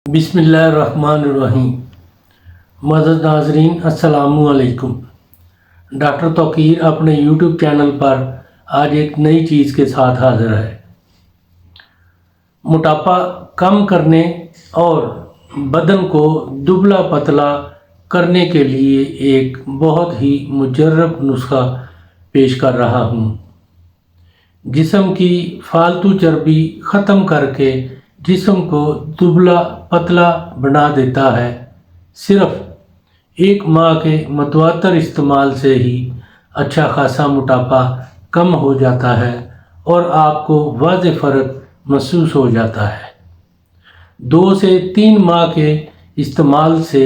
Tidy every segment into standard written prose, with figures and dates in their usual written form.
बिस्मिल्लाहिर्रहमानिर्रहीम। मज़द नाज़रीन अस्सलामुअलैकुम। डॉक्टर तौकीर अपने यूट्यूब चैनल पर आज एक नई चीज़ के साथ हाज़िर है। मोटापा कम करने और बदन को दुबला पतला करने के लिए एक बहुत ही मुजर्रब नुस्खा पेश कर रहा हूँ। जिस्म की फालतू चर्बी ख़त्म करके जिस्म को दुबला पतला बना देता है। सिर्फ एक माह के मुतवातर इस्तेमाल से ही अच्छा खासा मोटापा कम हो जाता है और आपको वाज़ेह फ़र्क महसूस हो जाता है। 2 से 3 माह के इस्तेमाल से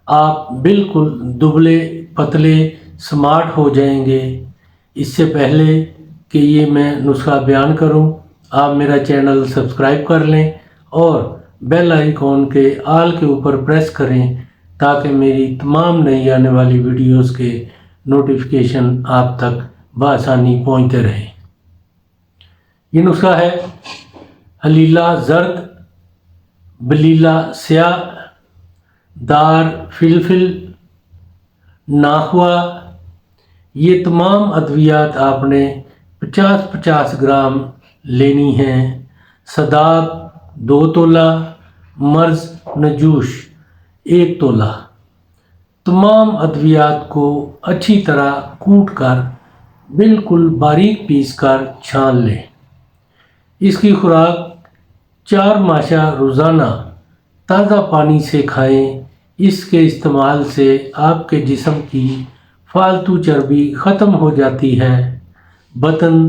आप बिल्कुल दुबले पतले स्मार्ट हो जाएंगे। इससे पहले कि ये मैं नुस्खा बयान करूं, आप मेरा चैनल सब्सक्राइब कर लें और बेल आइकॉन के आल के ऊपर प्रेस करें ताकि मेरी तमाम नई आने वाली वीडियोस के नोटिफिकेशन आप तक बआसानी पहुंचते रहें। ये नुस्खा है हलीला ज़र्द, बलीला स्याह, दार फिलफिल, नाखवा। ये तमाम अद्वियात आपने 50-50 ग्राम लेनी है। सदाब 2 तोला, मर्ज़ नजूश 1 तोला। तमाम अद्वियात को अच्छी तरह कूट कर बिल्कुल बारीक पीस कर छान लें। इसकी खुराक 4 माशा रोज़ाना ताज़ा पानी से खाएं। इसके इस्तेमाल से आपके जिस्म की फालतू चर्बी ख़त्म हो जाती है। बदन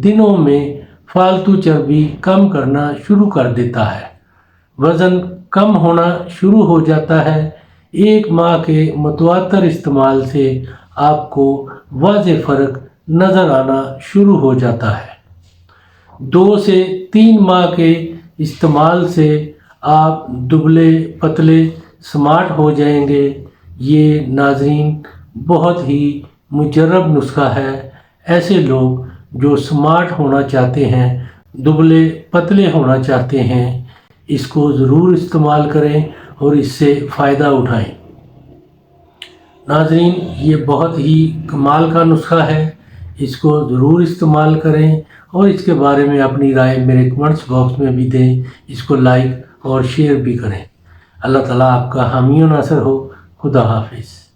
दिनों में फालतू चर्बी कम करना शुरू कर देता है। वज़न कम होना शुरू हो जाता है। 1 माह के मुतवातर इस्तेमाल से आपको वाज़ेह फ़र्क नज़र आना शुरू हो जाता है। 2 से 3 माह के इस्तेमाल से आप दुबले पतले स्मार्ट हो जाएंगे। ये नाज़रीन बहुत ही मुजर्रब नुस्खा है। ऐसे लोग जो स्मार्ट होना चाहते हैं, दुबले पतले होना चाहते हैं, इसको ज़रूर इस्तेमाल करें और इससे फ़ायदा उठाएं। नाज़रीन, ये बहुत ही कमाल का नुस्खा है। इसको ज़रूर इस्तेमाल करें और इसके बारे में अपनी राय मेरे कमेंट्स बॉक्स में भी दें। इसको लाइक और शेयर भी करें। अल्लाह ताला आपका हामी और नासर हो। खुदा हाफिज़।